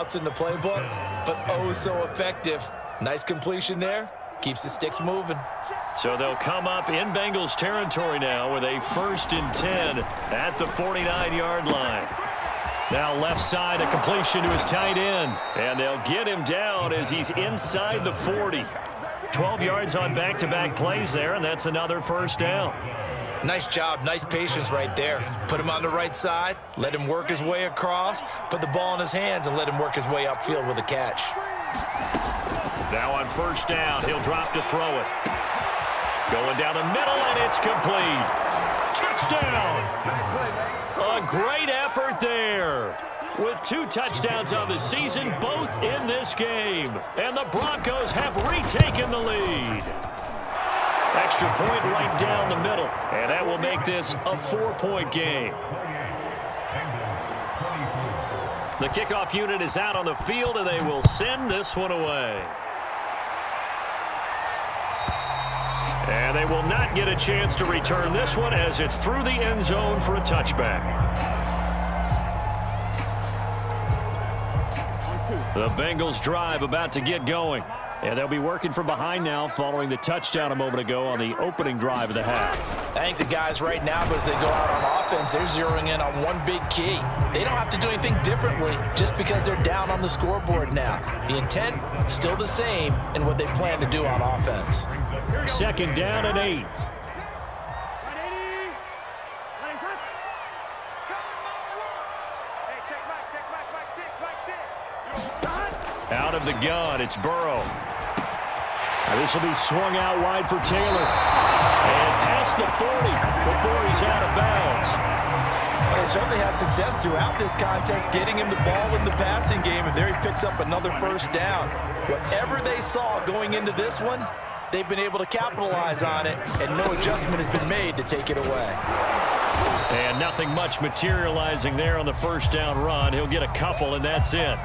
It's in the playbook, but oh so effective. Nice completion there. Keeps the sticks moving. So they'll come up in Bengals territory now with a 1st and 10 at the 49-yard line. Now left side, a completion to his tight end. And they'll get him down as he's inside the 40. 12 yards on back-to-back plays there, and that's another 1st down. Nice job, nice patience right there. Put him on the right side, let him work his way across, put the ball in his hands, and let him work his way upfield with a catch. Now on 1st down, he'll drop to throw it. Going down the middle, and it's complete. Touchdown! A great effort there. With 2 touchdowns on the season, both in this game. And the Broncos have retaken the lead. Extra point right down the middle. And that will make this a 4-point game. The kickoff unit is out on the field, and they will send this one away. And they will not get a chance to return this one as it's through the end zone for a touchback. The Bengals drive about to get going. And they'll be working from behind now following the touchdown a moment ago on the opening drive of the half. I think the guys right now, as they go out on offense, they're zeroing in on one big key. They don't have to do anything differently just because they're down on the scoreboard now. The intent, still the same in what they plan to do on offense. 2nd down and 8. Out of the gun, it's Burrow. This will be swung out wide for Taylor. And past the 40 before he's out of bounds. Well, they certainly had success throughout this contest, getting him the ball in the passing game, and there he picks up another 1st down. Whatever they saw going into this one, they've been able to capitalize on it, and no adjustment has been made to take it away. And nothing much materializing there on the 1st down run. He'll get a couple, and that's it.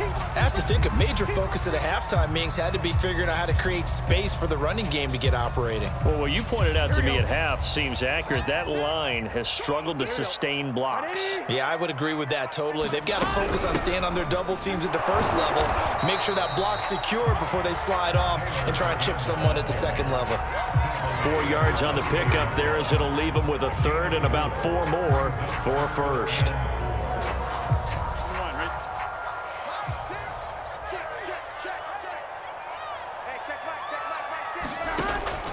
I have to think a major focus at a halftime means had to be figuring out how to create space for the running game to get operating. Well, what you pointed out to me at half seems accurate. That line has struggled to sustain blocks. Yeah, I would agree with that totally. They've got to focus on staying on their double teams at the 1st level, make sure that block's secure before they slide off and try and chip someone at the 2nd level. 4 yards on the pickup there as it'll leave them with a 3rd and about 4 more for a 1st.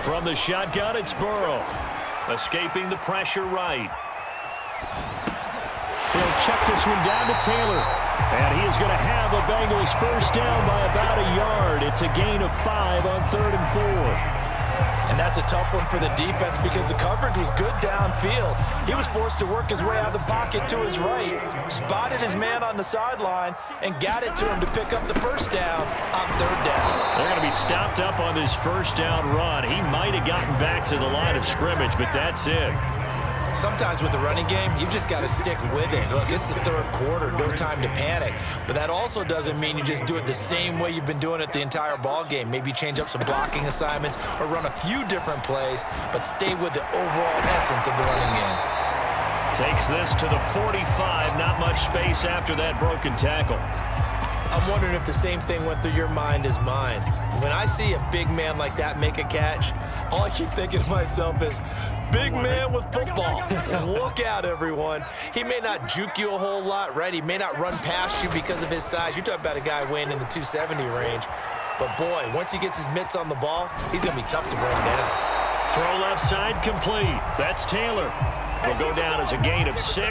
From the shotgun, it's Burrow. Escaping the pressure right. He'll check this one down to Taylor. And he is going to have a Bengals 1st down by about a yard. It's a gain of 5 on 3rd and 4. And that's a tough one for the defense because the coverage was good downfield. He was forced to work his way out of the pocket to his right, spotted his man on the sideline, and got it to him to pick up the 1st down on 3rd down. They're going to be stopped up on this 1st down run. He might have gotten back to the line of scrimmage, but that's it. Sometimes with the running game, you've just got to stick with it. Look, it's the 3rd quarter, no time to panic. But that also doesn't mean you just do it the same way you've been doing it the entire ball game. Maybe change up some blocking assignments or run a few different plays, but stay with the overall essence of the running game. Takes this to the 45. Not much space after that broken tackle. I'm wondering if the same thing went through your mind as mine. When I see a big man like that make a catch, all I keep thinking to myself is, big man with football. Look out, everyone. He may not juke you a whole lot, right? He may not run past you because of his size. You're talking about a guy weighing in the 270 range. But, boy, once he gets his mitts on the ball, he's going to be tough to bring down. Throw left side complete. That's Taylor. Will go down as a gain of 6,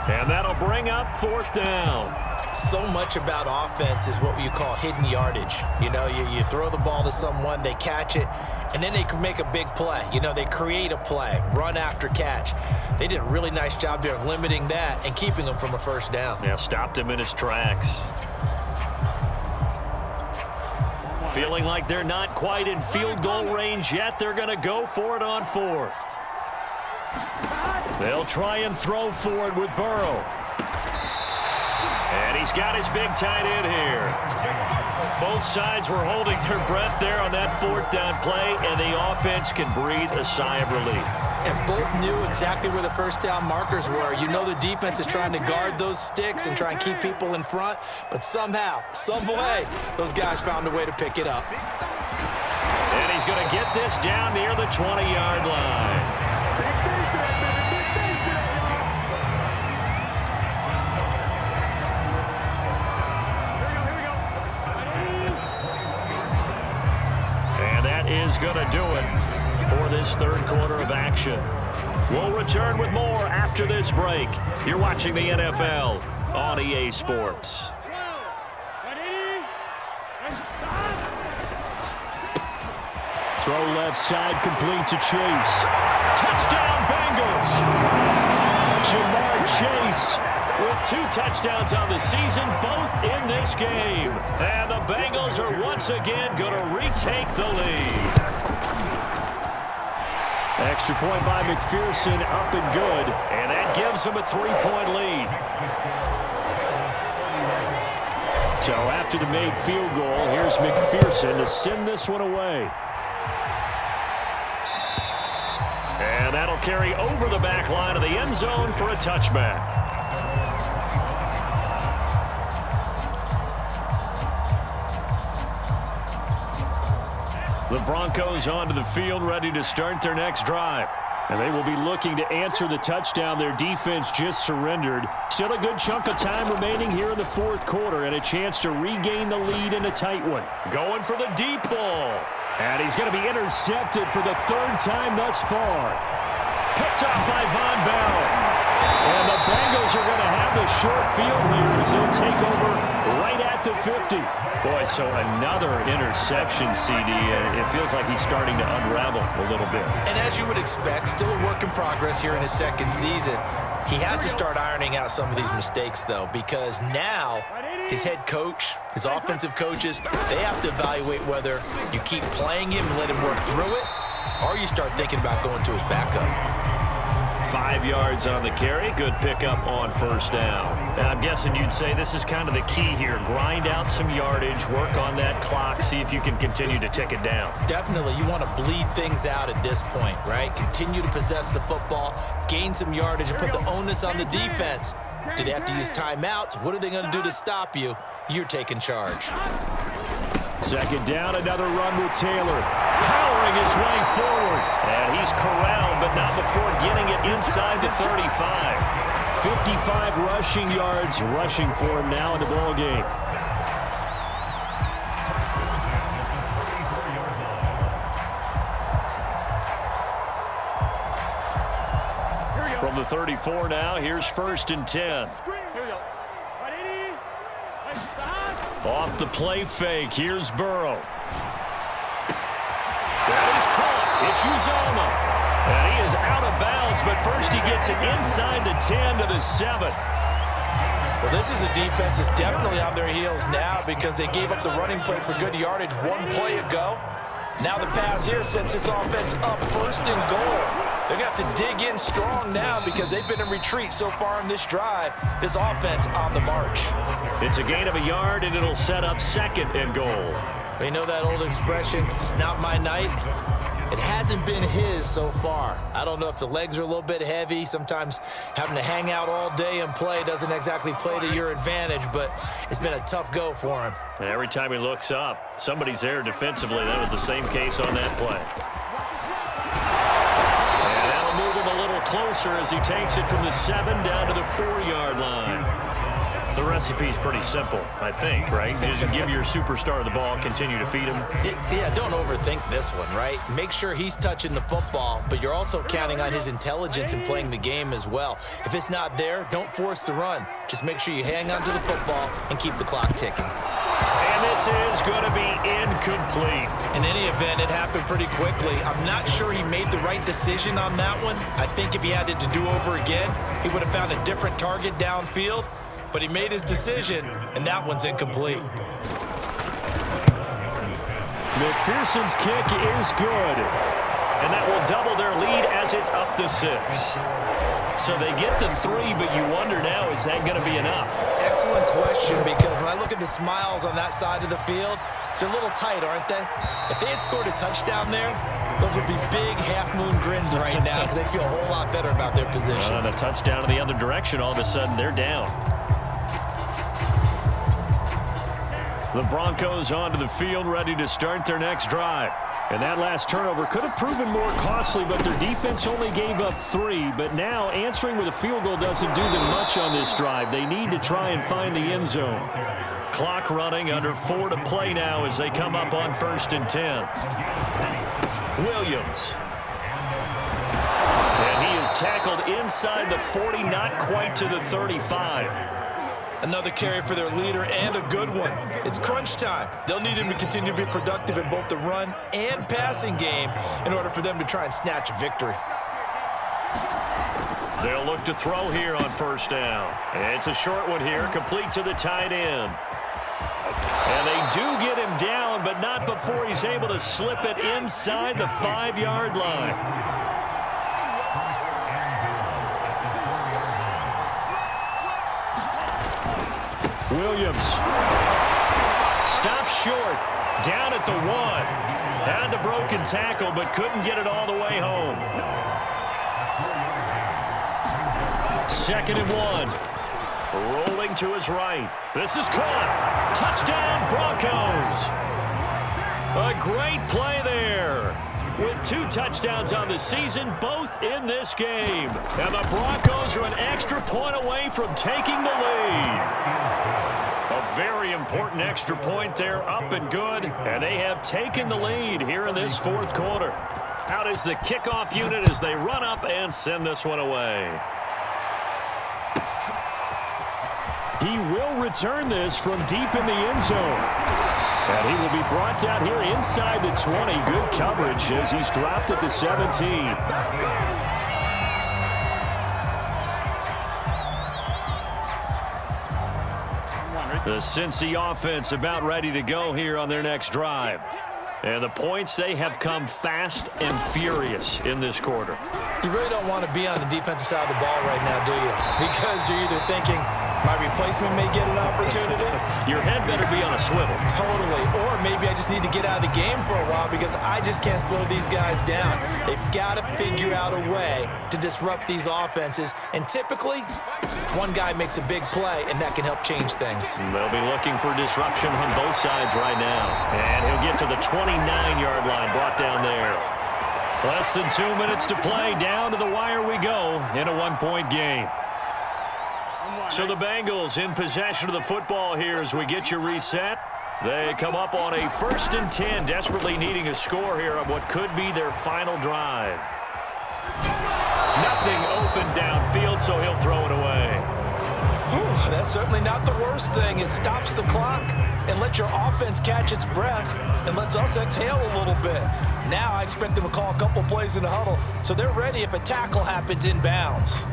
and that'll bring up 4th down. So much about offense is what you call hidden yardage. You know, you throw the ball to someone, they catch it, and then they can make a big play. You know, they create a play, run after catch. They did a really nice job there of limiting that and keeping him from a 1st down. Yeah, stopped him in his tracks. Feeling like they're not quite in field goal range yet. They're going to go for it on 4th. They'll try and throw for it with Burrow. And he's got his big tight end here. Both sides were holding their breath there on that fourth down play, and the offense can breathe a sigh of relief. And both knew exactly where the first down markers were. You know the defense is trying to guard those sticks and try and keep people in front, but somehow, some way, those guys found a way to pick it up. And he's going to get this down near the 20-yard line. And that is going to do it for this third quarter of action. We'll return with more after this break. You're watching the NFL on EA Sports. Throw left side, complete to Chase. Touchdown, Bengals! Jamar Chase with 2 touchdowns on the season, both in this game. And the Bengals are once again going to retake the lead. Extra point by McPherson, up and good. And that gives them a 3-point lead. So after the made field goal, here's McPherson to send this one away. And that'll carry over the back line of the end zone for a touchback. The Broncos onto the field, ready to start their next drive. And they will be looking to answer the touchdown their defense just surrendered. Still a good chunk of time remaining here in the fourth quarter and a chance to regain the lead in a tight one. Going for the deep ball. And he's going to be intercepted for the 3rd time thus far. Picked off by Von Bell. And the Bengals are going to have the short field here as they'll take over right at the 50. Boy, so another interception, CD, and it feels like he's starting to unravel a little bit. And as you would expect, still a work in progress here in his second season. He has to start ironing out some of these mistakes, though, because now his head coach, his offensive coaches, they have to evaluate whether you keep playing him and let him work through it, or you start thinking about going to his backup. 5 yards on the carry. Good pickup on first down. And I'm guessing you'd say this is kind of the key here. Grind out some yardage, work on that clock, see if you can continue to tick it down. Definitely. You want to bleed things out at this point, right? Continue to possess the football, gain some yardage, and put the onus on the defense. Do they have to use timeouts? What are they going to do to stop you? You're taking charge. Second down, another run with Taylor. Powering his way forward. And he's corralled, but not before getting it inside the 35. 55 rushing yards rushing for him now in the ball game. From the 34 now, here's 1st and 10. Off the play fake, here's Burrow. That is caught. It's Uzomah. And he is out of bounds, but first he gets it inside the 10 to the 7. Well, this is a defense that's definitely on their heels now because they gave up the running play for good yardage 1 play ago. Now the pass here sets its offense up 1st and goal. They're going to have to dig in strong now because they've been in retreat so far in this drive. This offense on the march. It's a gain of a yard, and it'll set up 2nd and goal. You know that old expression, it's not my night? It hasn't been his so far. I don't know if the legs are a little bit heavy. Sometimes having to hang out all day and play doesn't exactly play to your advantage, but it's been a tough go for him. And every time he looks up, somebody's there defensively. That was the same case on that play. And that'll move him a little closer as he takes it from the 7 down to the 4-yard line. The recipe's pretty simple, I think, right? Just give your superstar the ball, continue to feed him. Yeah, don't overthink this one, right? Make sure he's touching the football, but you're also counting on his intelligence in playing the game as well. If it's not there, don't force the run. Just make sure you hang on to the football and keep the clock ticking. And this is going to be incomplete. In any event, it happened pretty quickly. I'm not sure he made the right decision on that one. I think if he had it to do over again, he would have found a different target downfield. But he made his decision, and that one's incomplete. McPherson's kick is good. And that will double their lead as it's up to 6. So they get the 3, but you wonder now, is that going to be enough? Excellent question, because when I look at the smiles on that side of the field, they're a little tight, aren't they? If they had scored a touchdown there, those would be big half-moon grins right now because they'd feel a whole lot better about their position. And a touchdown in the other direction, all of a sudden they're down. The Broncos onto the field, ready to start their next drive. And that last turnover could have proven more costly, but their defense only gave up 3. But now answering with a field goal doesn't do them much on this drive. They need to try and find the end zone. Clock running, under 4 to play now as they come up on 1st and 10. Williams. And he is tackled inside the 40, not quite to the 35. Another carry for their leader, and a good one. It's crunch time. They'll need him to continue to be productive in both the run and passing game in order for them to try and snatch a victory. They'll look to throw here on 1st down. It's a short one here, complete to the tight end. And they do get him down, but not before he's able to slip it inside the 5-yard line. Williams stops short, down at the 1. Had the broken tackle, but couldn't get it all the way home. 2nd and 1. Rolling to his right. This is caught. Touchdown, Broncos. A great play there. With 2 touchdowns on the season, both in this game. And the Broncos are an extra point away from taking the lead. A very important extra point there, up and good. And they have taken the lead here in this 4th quarter. Out is the kickoff unit as they run up and send this one away. He will return this from deep in the end zone. And he will be brought down here inside the 20. Good coverage as he's dropped at the 17. The Cincy offense about ready to go here on their next drive. And the points, they have come fast and furious in this quarter. You really don't want to be on the defensive side of the ball right now, do you? Because you're either thinking, my replacement may get an opportunity. Your head better be on a swivel. Totally. Or maybe I just need to get out of the game for a while because I just can't slow these guys down. They've got to figure out a way to disrupt these offenses. And typically, one guy makes a big play, and that can help change things. They'll be looking for disruption on both sides right now. And he'll get to the 29-yard line, brought down there. Less than 2 minutes to play. Down to the wire we go in a 1-point game. So the Bengals in possession of the football here as we get you reset. They come up on a 1st and 10, desperately needing a score here on what could be their final drive. Nothing open downfield, so he'll throw it away. Whew, that's certainly not the worst thing. It stops the clock and lets your offense catch its breath and lets us exhale a little bit. Now I expect them to call a couple plays in the huddle, so they're ready if a tackle happens inbounds.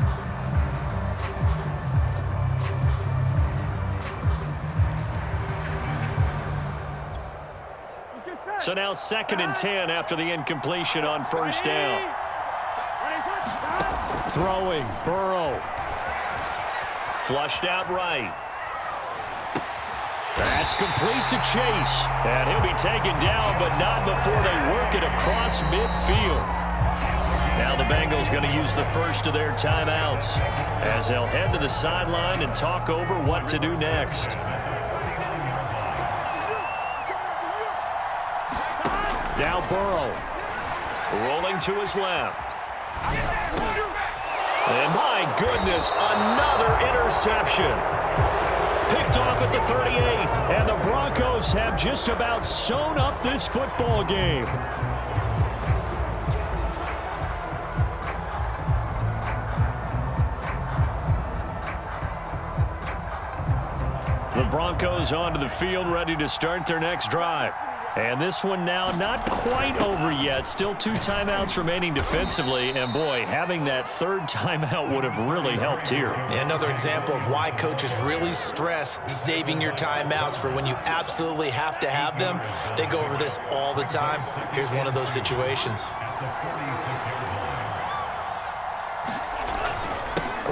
So now 2nd and 10 after the incompletion on 1st down. Throwing, Burrow. Flushed out right. That's complete to Chase. And he'll be taken down, but not before they work it across midfield. Now the Bengals going to use the first of their timeouts as they'll head to the sideline and talk over what to do next. Now Burrow, rolling to his left. And my goodness, another interception. Picked off at the 38, and the Broncos have just about sewn up this football game. The Broncos onto the field, ready to start their next drive. And this one now not quite over yet. Still 2 timeouts remaining defensively. And, boy, having that 3rd timeout would have really helped here. Another example of why coaches really stress saving your timeouts for when you absolutely have to have them. They go over this all the time. Here's one of those situations.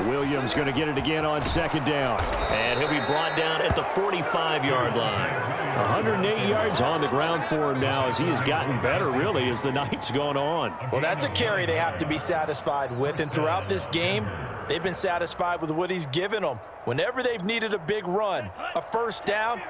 Williams going to get it again on second down. And he'll be brought down at the 45-yard line. 108 yards on the ground for him now as he has gotten better, really, as the night's gone on. Well, that's a carry they have to be satisfied with. And throughout this game, they've been satisfied with what he's given them. Whenever they've needed a big run, a first down,